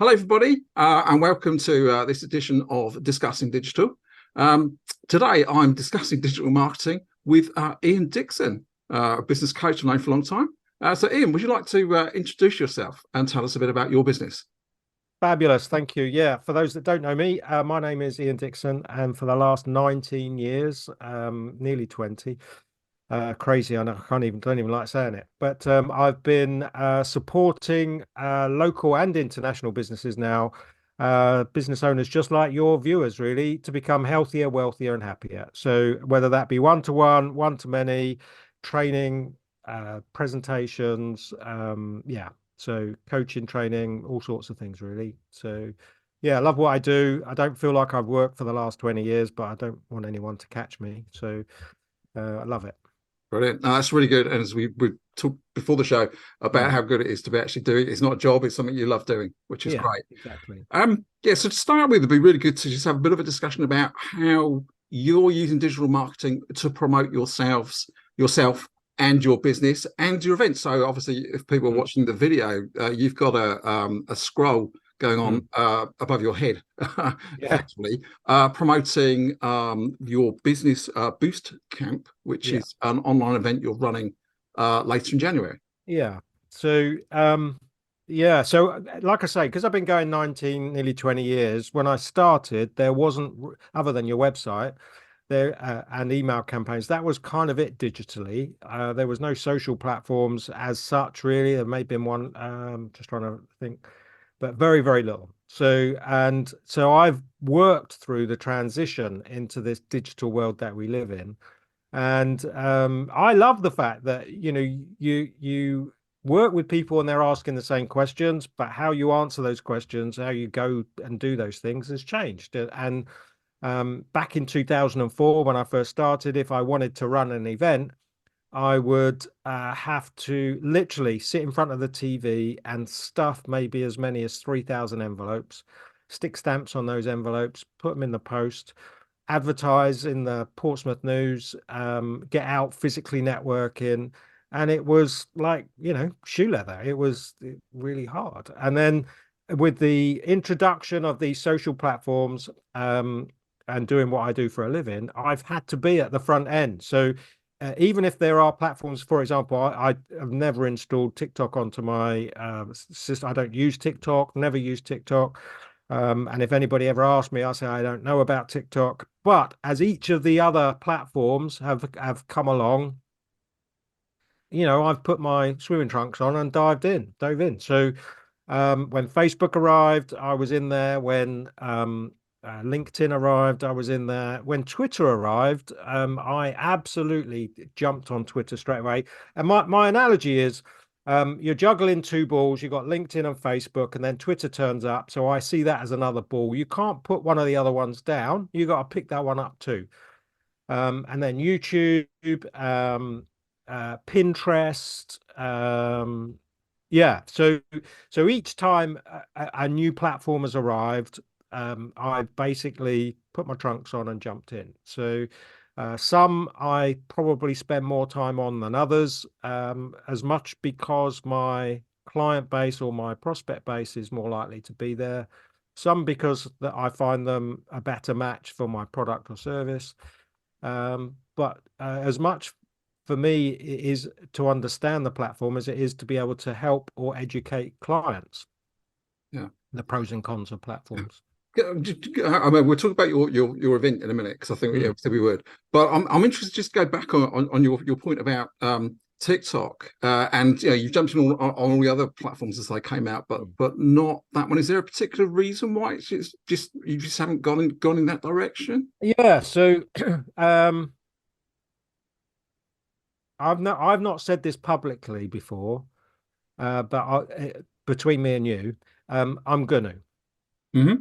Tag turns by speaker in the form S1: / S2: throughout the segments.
S1: Hello, everybody, and welcome to this edition of Discussing Digital. Today, I'm discussing digital marketing with Ian Dickson, a business coach I've known for a long time. So, Ian, would you like to introduce yourself and tell us a bit about your business?
S2: Fabulous. Thank you. Yeah. For those that don't know me, my name is Ian Dickson. And for the last 19 years, nearly 20, crazy. I know, don't even like saying it, but I've been supporting local and international businesses now, business owners just like your viewers, really, to become healthier, wealthier, and happier. So whether that be one-to-one, one-to-many, training, presentations, yeah. So coaching, training, all sorts of things, really. So yeah, I love what I do. I don't feel like I've worked for the last 20 years, but I don't want anyone to catch me. So I love it.
S1: Brilliant. No, that's really good. And as we talked before the show about
S2: Mm.
S1: how good it is to be actually doing it. It's not a job, it's something you love doing, which is
S2: Yeah,
S1: great.
S2: exactly.
S1: Yeah, so to start with, it'd be really good to just have a bit of a discussion about how you're using digital marketing to promote yourself and your business and your events. So obviously, if people are
S2: Mm.
S1: watching the video, you've got a scroll going
S2: Mm.
S1: on above your head,
S2: Yeah,
S1: effectively, promoting your business boost camp, which
S2: yeah,
S1: is an online event you're running later in January.
S2: yeah. So, yeah. So, like I say, because I've been going 19, nearly 20 years, when I started, there wasn't, other than your website, there and email campaigns, that was kind of it digitally. There was no social platforms as such, really. There may have been one, just trying to think, but very, very little. So I've worked through the transition into this digital world that we live in. And I love the fact that, you work with people and they're asking the same questions, but how you answer those questions, how you go and do those things has changed. And back in 2004, when I first started, if I wanted to run an event, I would have to literally sit in front of the TV and stuff maybe as many as 3,000 envelopes, stick stamps on those envelopes, put them in the post, advertise in the Portsmouth News, get out physically networking. And it was like, shoe leather. It was really hard. And then with the introduction of these social platforms, and doing what I do for a living, I've had to be at the front end. So even if there are platforms, for example, I have never installed TikTok onto my system. I don't use TikTok, never use TikTok. And if anybody ever asks me, I say I don't know about TikTok. But as each of the other platforms have come along, I've put my swimming trunks on and dove in. So when Facebook arrived, I was in there. When LinkedIn arrived, I was in there. When Twitter arrived, I absolutely jumped on Twitter straight away. And my analogy is, you're juggling two balls. You've got LinkedIn and Facebook, and then Twitter turns up. So I see that as another ball. You can't put one of the other ones down. You got to pick that one up too. And then YouTube, Pinterest, yeah. So each time a new platform has arrived, I've basically put my trunks on and jumped in. So some I probably spend more time on than others, as much because my client base or my prospect base is more likely to be there. Some because that I find them a better match for my product or service. But as much for me is to understand the platform as it is to be able to help or educate clients,
S1: Yeah.
S2: the pros and cons of platforms.
S1: I mean, we'll talk about your event in a minute because I think yeah,
S2: Mm,
S1: we said we would. But I'm interested just to go back on your point about TikTok and you've jumped in on all the other platforms as they came out, but
S2: mm.
S1: not that one. Is there a particular reason why it's just you just haven't gone in that direction?
S2: Yeah, so um, I've not said this publicly before, but between me and you, I'm gonna.
S1: Hmm.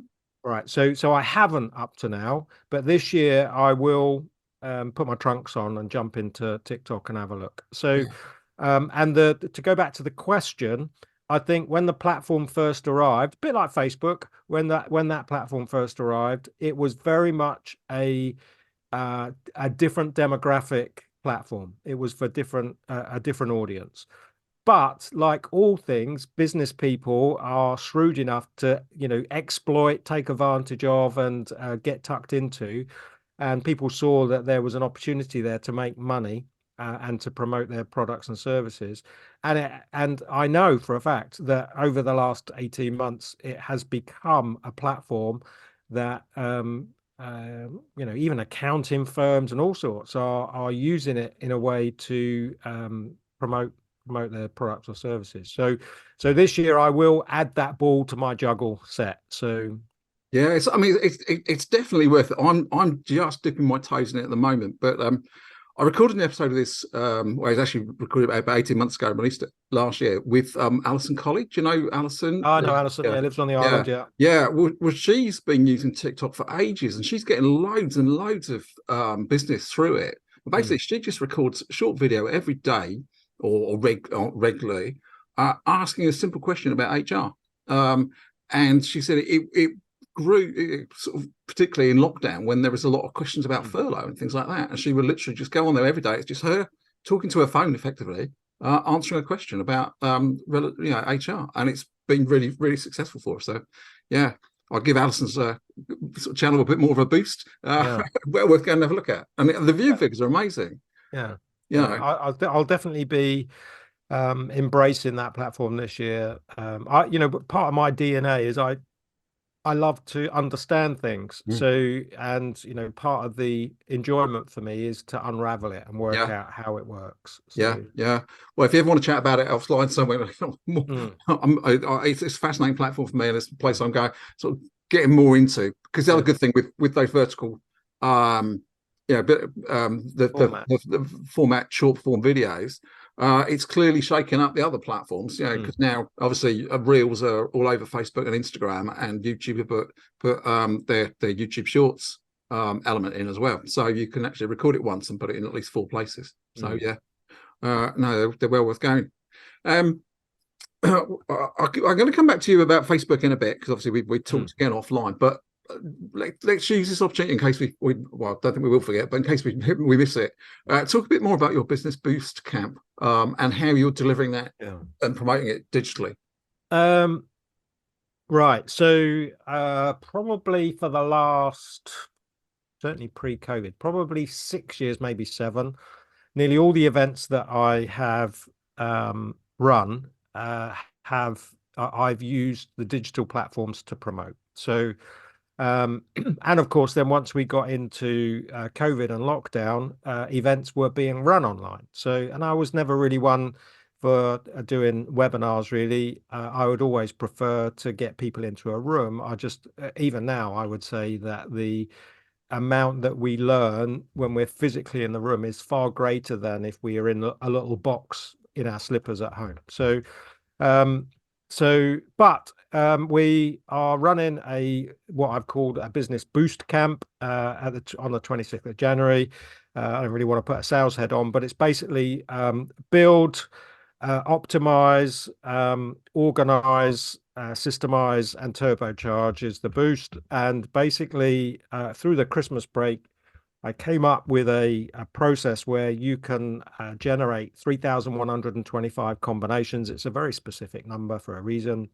S2: Right. So I haven't up to now, but this year I will put my trunks on and jump into TikTok and have a look. So
S1: Yeah.
S2: and to go back to the question, I think when the platform first arrived, a bit like Facebook, when that platform first arrived, it was very much a different demographic platform. It was for a different audience. but like all things, business people are shrewd enough to, exploit, take advantage of, and get tucked into. And people saw that there was an opportunity there to make money and to promote their products and services. And I know for a fact that over the last 18 months, it has become a platform that even accounting firms and all sorts are using it in a way to promote their products or services. So this year I will add that ball to my juggle set. So
S1: yeah, it's definitely worth it. I'm just dipping my toes in it at the moment, but I recorded an episode of this. Well, I was actually recorded about 18 months ago, released it last year with Alison Colley. Do you know Alison?
S2: I know Alison.
S1: Yeah,
S2: Yeah, lives on the
S1: yeah,
S2: island. Yeah,
S1: yeah. Well, she's been using TikTok for ages, and she's getting loads and loads of business through it. Basically, she just records a short video every day or regularly, asking a simple question about HR. And she said it grew sort of particularly in lockdown when there was a lot of questions about furlough and things like that, and she would literally just go on there every day. It's just her talking to her phone effectively, answering a question about HR, and it's been really, really successful for her. So yeah, I'll give Alison's sort of channel a bit more of a boost. Well worth going and have a look at, and the view figures are amazing.
S2: I'll definitely be embracing that platform this year. But part of my DNA is I love to understand things. So, and part of the enjoyment for me is to unravel it and work out how it works. So,
S1: yeah. Well, if you ever want to chat about it offline somewhere, it's a fascinating platform for me, and it's a place I'm going sort of getting more into. Because the other good thing with those vertical, the format short form videos. It's clearly shaking up the other platforms, because now obviously Reels are all over Facebook and Instagram, and YouTube have put their YouTube Shorts element in as well. So you can actually record it once and put it in at least 4 places. So no, they're well worth going. I'm going to come back to you about Facebook in a bit, because obviously we talked again offline, but let's use this opportunity in case I don't think we will forget, but in case we miss it, talk a bit more about your Business Boost camp, and how you're delivering that and promoting it digitally.
S2: Right. So probably for the last, certainly pre-COVID, probably 6 years, maybe 7, nearly all the events that I have run I've used the digital platforms to promote. So and of course, then once we got into COVID and lockdown, events were being run online. So, and I was never really one for doing webinars, really. I would always prefer to get people into a room. Even now, I would say that the amount that we learn when we're physically in the room is far greater than if we are in a little box in our slippers at home. So, but we are running what I've called a Business Boost camp on the 26th of January. I don't really want to put a sales head on, but it's basically build, optimize, organize, systemize, and turbocharge is the boost. And basically, through the Christmas break, I came up with a process where you can generate 3,125 combinations. It's a very specific number for a reason.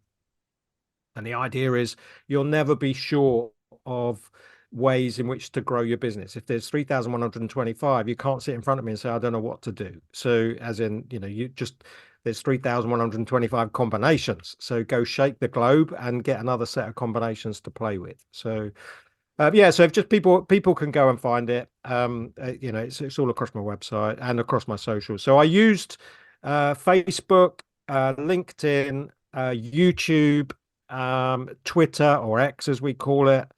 S2: And the idea is you'll never be short of ways in which to grow your business. If there's 3,125, you can't sit in front of me and say, I don't know what to do. So as in, there's 3,125 combinations. So go shake the globe and get another set of combinations to play with. So so if just people can go and find it, it's all across my website and across my socials. So I used Facebook, LinkedIn, YouTube, Twitter, or X as we call it,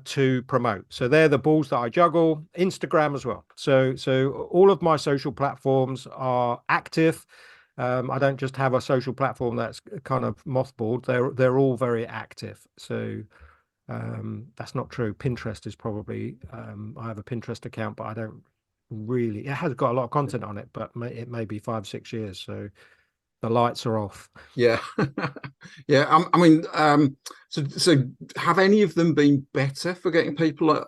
S2: to promote. So they're the balls that I juggle. Instagram as well. So all of my social platforms are active. I don't just have a social platform that's kind of mothballed. They're all very active. So that's not true. Pinterest is probably I have a Pinterest account, but I don't really, it has got a lot of content on it, but it may be 5-6 years, so the lights are off.
S1: Yeah. So have any of them been better for getting people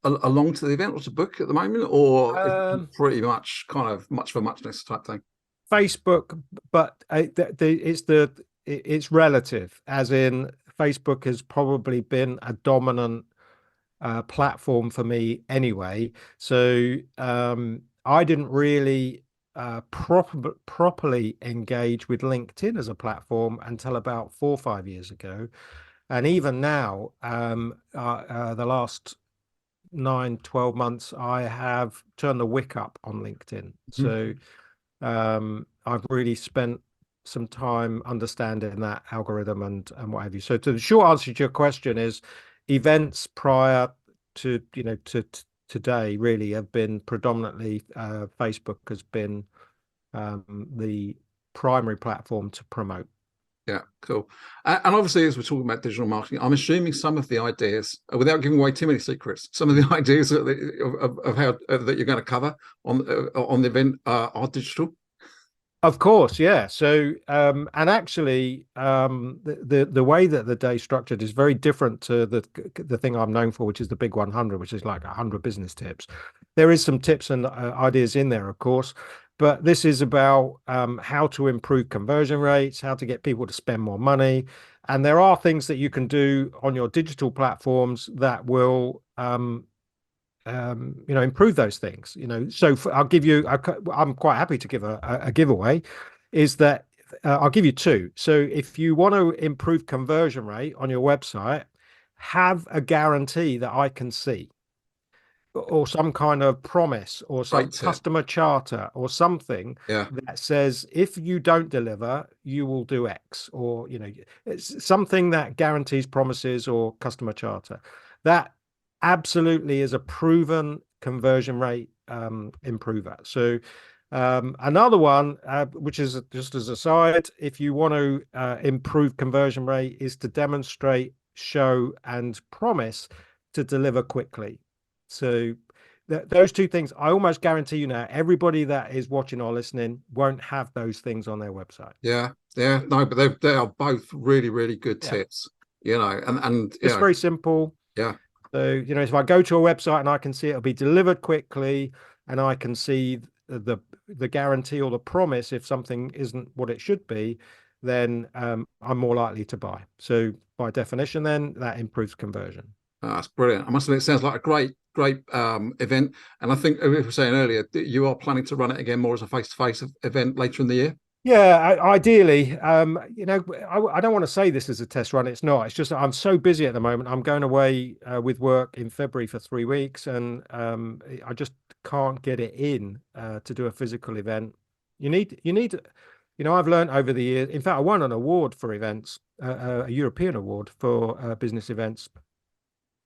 S1: along to the event or to book at the moment, or is it pretty much kind of much for muchness type thing?
S2: Facebook, but it's relative, as in Facebook has probably been a dominant platform for me anyway. So I didn't really properly engage with LinkedIn as a platform until about 4 or 5 years ago. And even now, the last 9, 12 months, I have turned the wick up on LinkedIn. So I've really spent some time understanding that algorithm and what have you. So to the short answer to your question is events prior to, today really have been predominantly Facebook has been the primary platform to promote.
S1: Yeah, cool. And obviously, as we're talking about digital marketing, I'm assuming some of the ideas, without giving away too many secrets, some of the ideas of how that you're going to cover on the event are digital.
S2: Of course, yeah. So, and actually, the way that the day structured is very different to the thing I'm known for, which is the Big 100, which is like 100 business tips. There is some tips and ideas in there, of course, but this is about how to improve conversion rates, how to get people to spend more money, and there are things that you can do on your digital platforms that will improve those things. So I'll give you, I'm quite happy to give a giveaway, is that I'll give you two. So if you want to improve conversion rate on your website, have a guarantee that I can see, or some kind of promise, or some
S1: Great tip.
S2: customer charter, or something
S1: Yeah,
S2: that says if you don't deliver, you will do X, or it's something that guarantees promises or customer charter. That absolutely is a proven conversion rate improver. So another one, which is just as a side, if you want to improve conversion rate, is to demonstrate, show, and promise to deliver quickly. So those two things, I almost guarantee you now, everybody that is watching or listening won't have those things on their website.
S1: yeah, yeah. No, but they are both really, really good
S2: Yeah,
S1: tips. And
S2: it's very simple.
S1: yeah,
S2: So, if I go to a website and I can see it'll be delivered quickly, and I can see the guarantee or the promise if something isn't what it should be, then I'm more likely to buy. So by definition, then that improves conversion.
S1: that's brilliant. I must admit, it sounds like a great event. And I think we were saying earlier that you are planning to run it again more as a face-to-face event later in the year.
S2: Yeah, ideally, I don't want to say this is a test run. It's not. It's just that I'm so busy at the moment. I'm going away with work in February for 3 weeks, and I just can't get it in to do a physical event. I've learned over the years. In fact, I won an award for events, a European award for business events,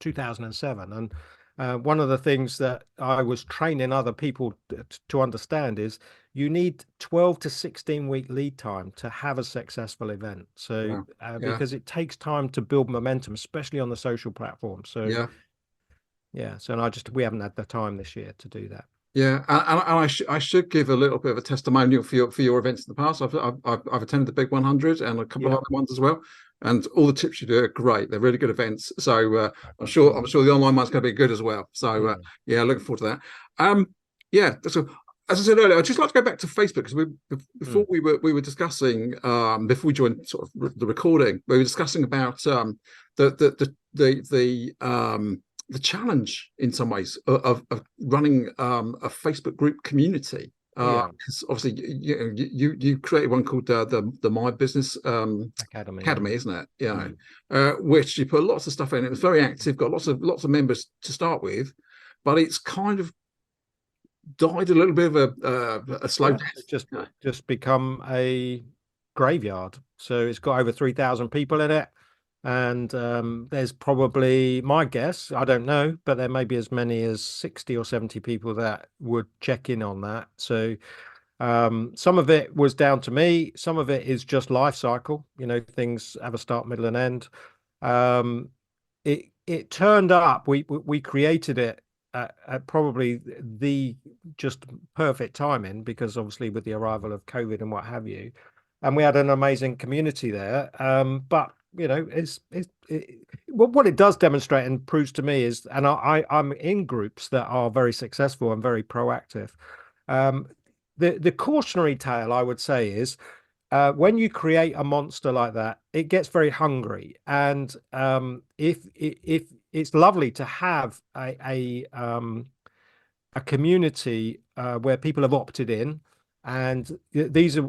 S2: 2007. And one of the things that I was training other people to understand is you need 12 to 16 week lead time to have a successful event. So
S1: Yeah, yeah,
S2: because it takes time to build momentum, especially on the social platform. So
S1: yeah.
S2: yeah, so we haven't had the time this year to do that.
S1: Yeah, and I should give a little bit of a testimonial for your events in the past. I've attended the Big 100 and a couple of
S2: Yeah.
S1: other ones as well, and all the tips you do are great. They're really good events. So I'm sure the online one's going to be good as well. So yeah, looking forward to that. Yeah. So as I said earlier, I'd just like to go back to Facebook because before we were discussing before we joined sort of the recording, we were discussing about the challenge in some ways of running a Facebook group community.
S2: Yeah.
S1: Because obviously you created one called the My Business
S2: Academy.
S1: Academy, isn't it? Which you put lots of stuff in. It was very active, got lots of members to start with, but it's kind of died a little bit of a slow death.
S2: It's just become a graveyard. So it's got over 3,000 people in it. And there's probably, my guess, I don't know, but there may be as many as 60 or 70 people that would check in on that. So some of it was down to me. Some of it is just life cycle. Things have a start, middle, and end. It turned up. We created it at probably the just perfect timing, because obviously with the arrival of COVID and what have you, and we had an amazing community there. But what it does demonstrate and proves to me is, and I'm in groups that are very successful and very proactive. the cautionary tale I would say is when you create a monster like that, it gets very hungry, and if it's lovely to have a community where people have opted in, and these are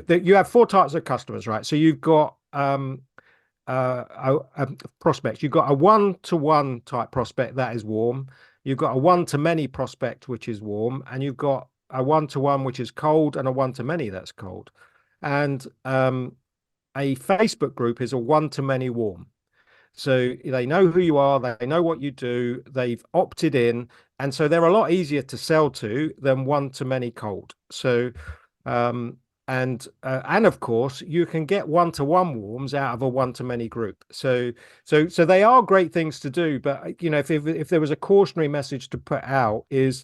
S2: you have four types of customers, right? So you've got prospects. You've got a one-to-one type prospect that is warm. You've got a one-to-many prospect which is warm, and you've got a one-to-one which is cold, and a one-to-many that's cold. And a Facebook group is a one-to-many warm. So they know who you are, they know what you do, they've opted in, and so they're a lot easier to sell to than one-to-many cold. So and of course you can get one-to-one warms out of a one-to-many group. So they are great things to do, but you know, if there was a cautionary message to put out, is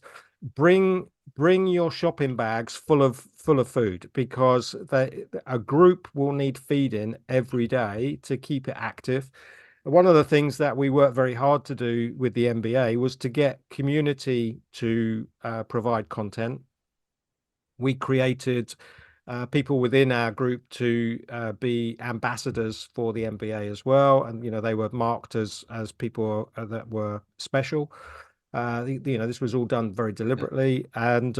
S2: bring your shopping bags full of food, because a group will need feeding every day to keep it active. One of the things that we worked very hard to do with the MBA was to get community to provide content. We created people within our group to be ambassadors for the MBA as well, and you know, they were marked as people that were special. You know, this was all done very deliberately, and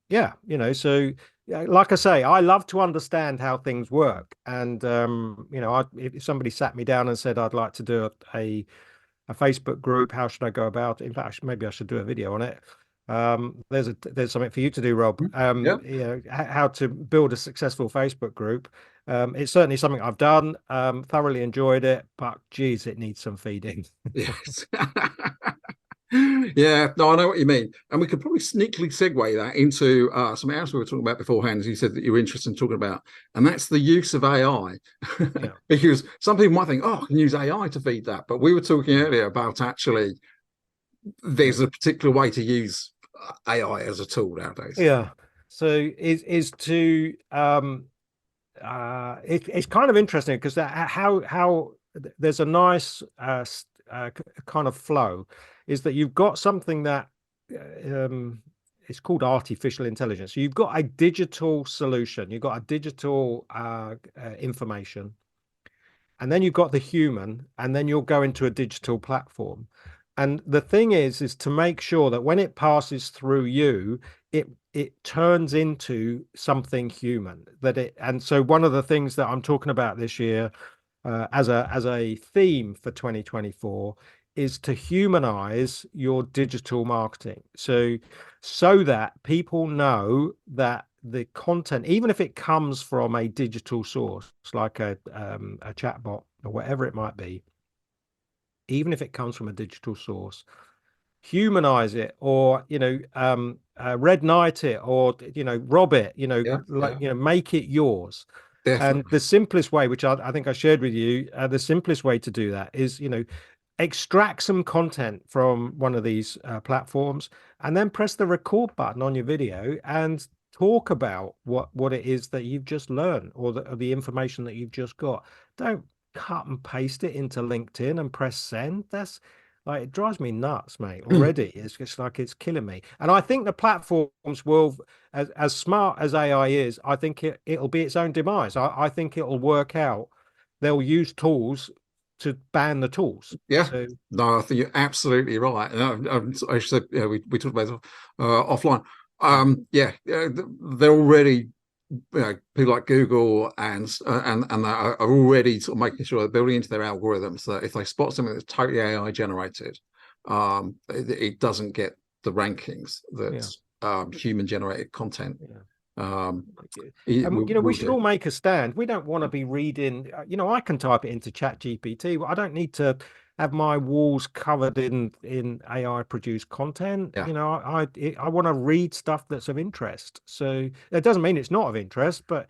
S2: yeah, you know, so like I say, I love to understand how things work, and you know, if somebody sat me down and said I'd like to do a Facebook group, how should I go about it? In fact, maybe I should do a video on it. There's something for you to do, Rob.
S1: Yeah.
S2: You know, how to build a successful Facebook group. It's certainly something I've done, thoroughly enjoyed it, but geez, it needs some feeding.
S1: Yes. Yeah, no, I know what you mean. And we could probably sneakily segue that into something else we were talking about beforehand, as you said that you're interested in talking about, and that's the use of AI.
S2: Yeah.
S1: Because some people might think, oh, I can use AI to feed that. But we were talking earlier about actually there's a particular way to use AI as a tool nowadays.
S2: Yeah. So is to it's kind of interesting because how there's a nice kind of flow, is that you've got something that it's called artificial intelligence. So you've got a digital solution, you've got a digital information, and then you've got the human, and then you'll go into a digital platform. And the thing is to make sure that when it passes through you, it turns into something human. And so one of the things that I'm talking about this year, as a theme for 2024, is to humanize your digital marketing. So that people know that the content, even if it comes from a digital source, like a chatbot or whatever it might be, even if it comes from a digital source, humanize it, or you know, red knight it, or you know, rob it, you know,
S1: Yeah,
S2: like
S1: yeah,
S2: you know, make it yours. And
S1: definitely.
S2: the simplest way, which I think I shared with you, the simplest way to do that is, you know, extract some content from one of these platforms, and then press the record button on your video and talk about what it is that you've just learned, or the information that you've just got. Don't cut and paste it into LinkedIn and press send. That's like, it drives me nuts, mate. Already, it's just like it's killing me. And I think the platforms will, as smart as AI is, I think it'll be its own demise. I think it'll work out. They'll use tools to ban the tools.
S1: Yeah,
S2: So
S1: no, I think you're absolutely right. And I said, yeah, we talked about it offline.
S2: yeah,
S1: Yeah, they're already, you know, people like Google and that are already sort of making sure they're building into their algorithms that if they spot something that's totally AI generated, it doesn't get the rankings that
S2: yeah,
S1: human generated content
S2: yeah.
S1: it
S2: And you know, we
S1: will
S2: should
S1: do.
S2: all make a stand. We don't want to be reading, you know, I can type it into Chat GPT. I don't need to have my walls covered in AI produced content.
S1: Yeah.
S2: You know, I want to read stuff that's of interest. So it doesn't mean it's not of interest, but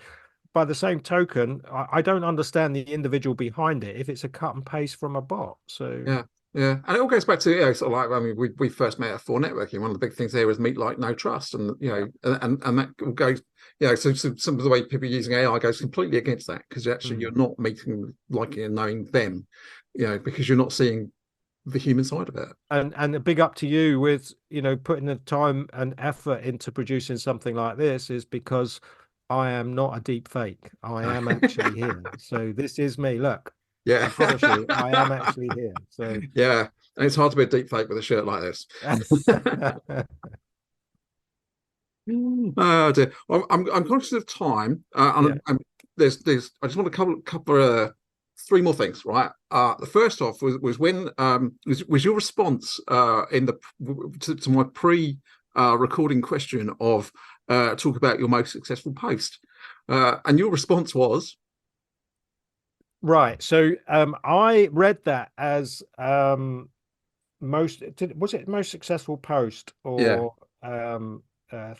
S2: by the same token, I don't understand the individual behind it if it's a cut and paste from a bot. So
S1: Yeah, yeah, and it all goes back to, you know, sort of like, I mean, we first met for networking. One of the big things there was meet like no trust, and you
S2: yeah.
S1: know, and that all goes, you know, so some of the way people are using AI goes completely against that, because actually you're
S2: Mm,
S1: not meeting, liking, and knowing them, you know, because you're not seeing the human side of it.
S2: And a big up to you with, putting the time and effort into producing something like this, is because I am not a deep fake. I am actually here. So this is me. Look,
S1: Yeah.
S2: I promise you, I am actually here. So
S1: Yeah. And it's hard to be a deep fake with a shirt like this. Oh dear. I'm conscious of time,
S2: yeah.
S1: there's I just want to cover three more things, right? The first off was when was your response in the to my pre recording question of talk about your most successful post, and your response was
S2: Right. So I read that as was it most successful post
S1: yeah,
S2: or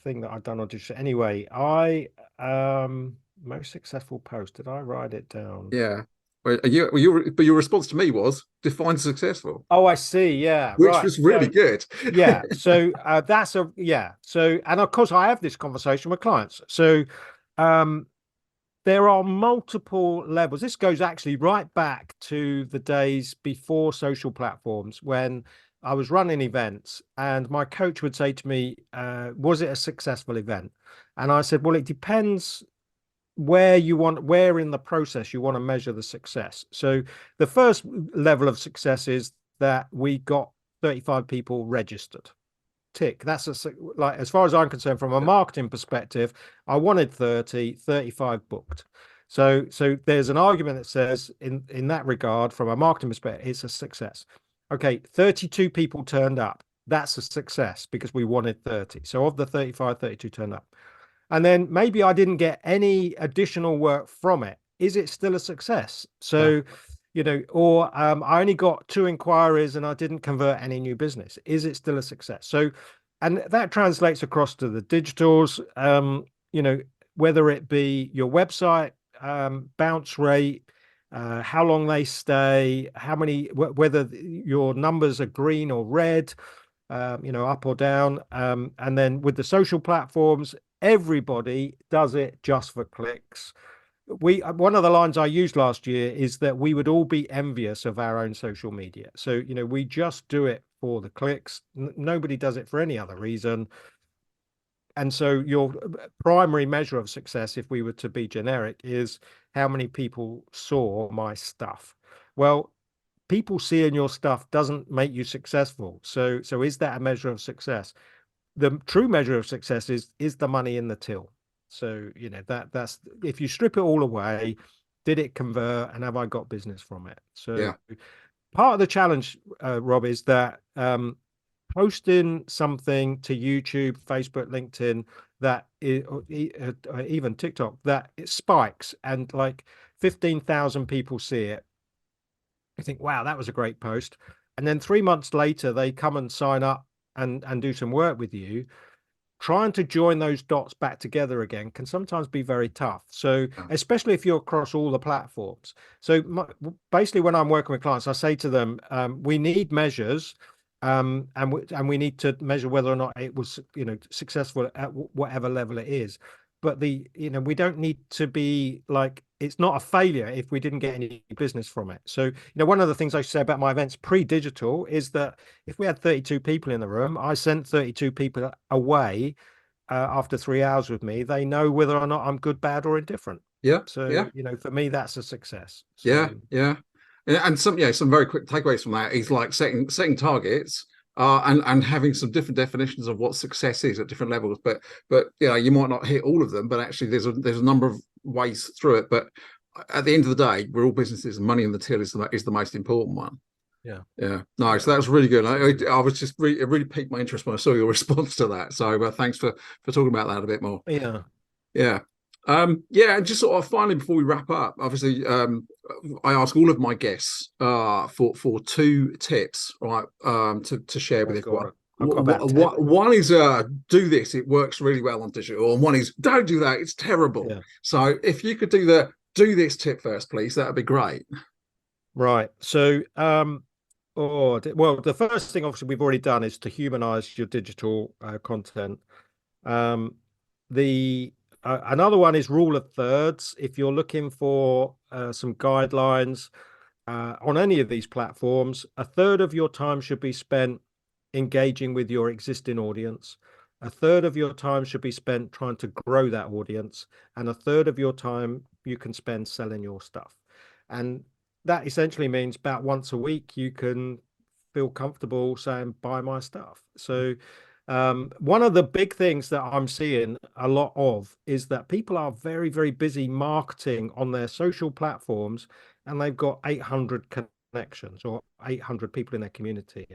S2: thing that I've done on digital. Anyway, I most successful post. Did I write it down?
S1: yeah. But your response to me was define successful,
S2: Oh, I see. Yeah,
S1: which
S2: right.
S1: was really
S2: So
S1: good.
S2: yeah, so that's a yeah. So and of course I have this conversation with clients. So um there are multiple levels. This goes actually right back to the days before social platforms when I was running events and my coach would say to me, was it a successful event? And I said, well, it depends where in the process you want to measure the success. So the first level of success is that we got 35 people registered. Tick. That's like, as far as I'm concerned, from a marketing perspective, I wanted 35 booked. So there's an argument that says in that regard, from a marketing perspective, it's a success. Okay, 32 people turned up. That's a success because we wanted 30. So of the 35, 32 turned up. And then maybe I didn't get any additional work from it. Is it still a success?
S1: Yeah,
S2: So, or I only got 2 inquiries and I didn't convert any new business. Is it still a success? So, and that translates across to the digitals, whether it be your website, bounce rate, how long they stay, whether your numbers are green or red, up or down. And then with the social platforms, everybody does it just for clicks. One of the lines I used last year is that we would all be envious of our own social media. So, we just do it for the clicks. Nobody does it for any other reason. And so your primary measure of success, if we were to be generic, is how many people saw my stuff. Well, people seeing your stuff doesn't make you successful. So is that a measure of success? The true measure of success is the money in the till. So that's if you strip it all away, did it convert and have I got business from it? So
S1: yeah,
S2: part of the challenge, Rob, is that posting something to YouTube, Facebook, LinkedIn, that even TikTok, that it spikes and like 15,000 people see it. I think, wow, that was a great post. And then 3 months later, they come and sign up and do some work with you. Trying to join those dots back together again can sometimes be very tough. So,
S1: yeah,
S2: especially if you're across all the platforms. So, basically, when I'm working with clients, I say to them, we need measures, and we need to measure whether or not it was, successful at whatever level it is. But we don't need to be like, it's not a failure if we didn't get any business from it. So, one of the things I say about my events pre-digital is that if we had 32 people in the room, I sent 32 people away after 3 hours with me. They know whether or not I'm good, bad, or indifferent.
S1: yeah,
S2: So,
S1: yeah.
S2: for me, that's a success.
S1: Yeah,
S2: So,
S1: yeah, and some very quick takeaways from that is like setting targets, and having some different definitions of what success is at different levels. But you might not hit all of them, but actually there's a number of ways through it. But at the end of the day, we're all businesses, and money in the till is the most important one.
S2: yeah,
S1: Yeah, no,
S2: yeah,
S1: so that was really good. I was just it really piqued my interest when I saw your response to that. So thanks for talking about that a bit more.
S2: yeah,
S1: Yeah. Yeah, and just sort of finally before we wrap up, obviously, I ask all of my guests for two tips, right, to share with
S2: oh
S1: everyone.
S2: God, I've got about 10.
S1: One is do this, it works really well on digital, and one is don't do that, it's terrible.
S2: Yeah,
S1: So if you could do this tip first, please, that'd be great.
S2: right. So, well, the first thing obviously we've already done is to humanize your digital content. Um, the Another one is rule of thirds. If you're looking for some guidelines, on any of these platforms, a third of your time should be spent engaging with your existing audience. A third of your time should be spent trying to grow that audience, and a third of your time you can spend selling your stuff. And that essentially means about once a week you can feel comfortable saying, buy my stuff. So one of the big things that I'm seeing a lot of is that people are very, very busy marketing on their social platforms, and they've got 800 connections or 800 people in their community.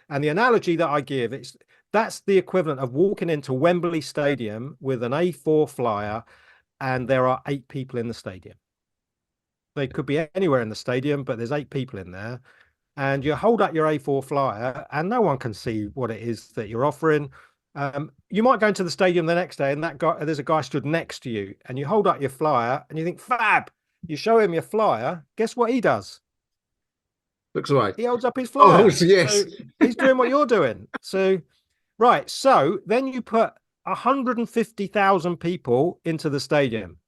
S2: And the analogy that I give, that's the equivalent of walking into Wembley Stadium with an A4 flyer, and there are 8 people in the stadium. They could be anywhere in the stadium, but there's 8 people in there. And you hold up your A4 flyer and no one can see what it is that you're offering. You might go into the stadium the next day and there's a guy stood next to you, and you hold up your flyer and you think, fab. You show him your flyer. Guess what he does?
S1: Looks away.
S2: He holds up his
S1: Oh,
S2: flyer.
S1: yes.
S2: So he's doing what you're doing. So, right. So then you put 150,000 people into the stadium.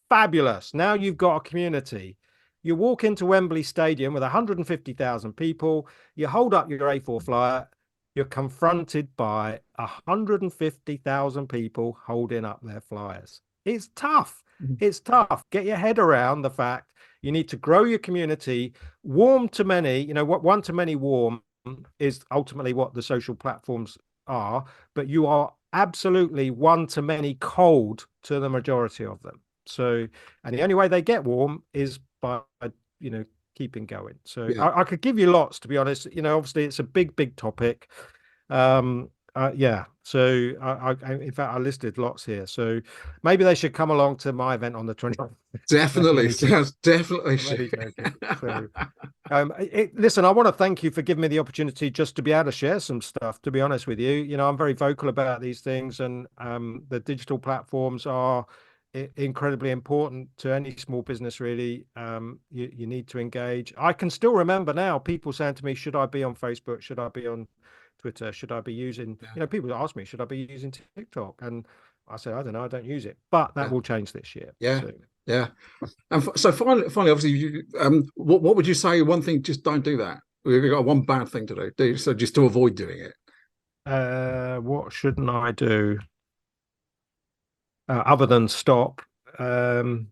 S2: Fabulous. Now you've got a community. You walk into Wembley Stadium with 150,000 people, you hold up your A4 flyer, you're confronted by 150,000 people holding up their flyers. It's tough. It's tough. Get your head around the fact you need to grow your community, warm to many. You know, what one to many warm is ultimately what the social platforms are, but you are absolutely one to many cold to the majority of them. So, and the only way they get warm is by, keeping going. So
S1: Yeah.
S2: I could give you lots, to be honest. Obviously it's a big topic. Yeah. So in fact, I listed lots here. So maybe they should come along to my event on the 20th.
S1: Definitely. Definitely.
S2: So, listen, I want to thank you for giving me the opportunity just to be able to share some stuff, to be honest with you. I'm very vocal about these things, and the digital platforms are incredibly important to any small business, really. You need to engage. I can still remember now people saying to me, should I be on Facebook? Should I be on Twitter? Should I be using, people ask me, should I be using TikTok? And I said, I don't know, I don't use it, but that will change this year.
S1: Yeah.
S2: So.
S1: Yeah. And so finally, obviously, what would you say? One thing, just don't do that. We've got one bad thing to do. So just to avoid doing it.
S2: What shouldn't I do? Other than stop. I'm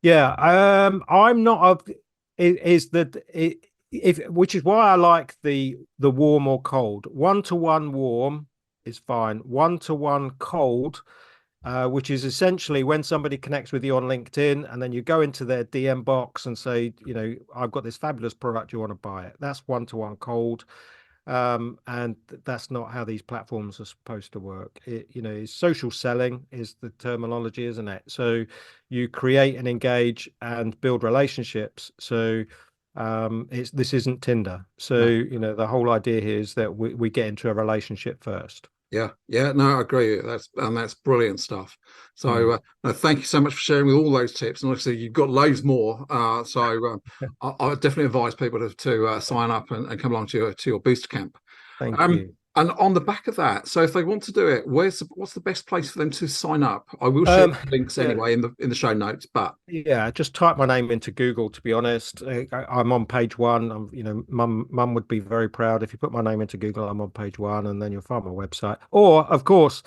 S2: not of is that it, if which is why I like the warm or cold. 1-to-1 warm is fine. 1-to-1 cold, which is essentially when somebody connects with you on LinkedIn and then you go into their DM box and say, I've got this fabulous product, you want to buy it. That's 1-to-1 cold. And that's not how these platforms are supposed to work. Social selling is the terminology, isn't it? So you create and engage and build relationships. So this isn't Tinder. So no. The whole idea here is that we get into a relationship first.
S1: Yeah, no, I agree. That's brilliant stuff. So thank you so much for sharing with all those tips. And obviously, you've got loads more. I definitely advise people to sign up and come along to your booster camp.
S2: Thank you.
S1: And on the back of that, so if they want to do it, what's the best place for them to sign up? I will share links anyway in the show notes. But
S2: just type my name into Google. To be honest, I'm on page 1. Mum would be very proud if you put my name into Google. I'm on page 1, and then you'll find my website. Or, of course,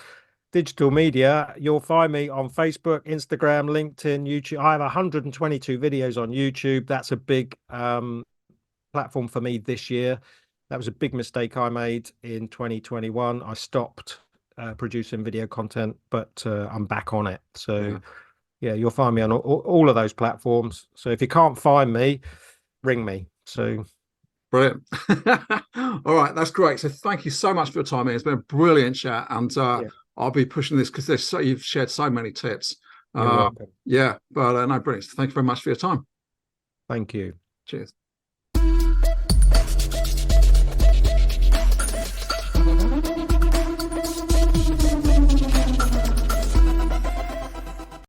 S2: digital media. You'll find me on Facebook, Instagram, LinkedIn, YouTube. I have 122 videos on YouTube. That's a big platform for me this year. That was a big mistake I made in 2021. I stopped producing video content, but I'm back on it. So, you'll find me on all of those platforms. So if you can't find me, ring me. So
S1: brilliant. All right, that's great. So thank you so much for your time. It's been a brilliant chat, and I'll be pushing this because you've shared so many tips.
S2: You're welcome.
S1: Yeah, but no, brilliant. Thank you very much for your time.
S2: Thank you.
S1: Cheers.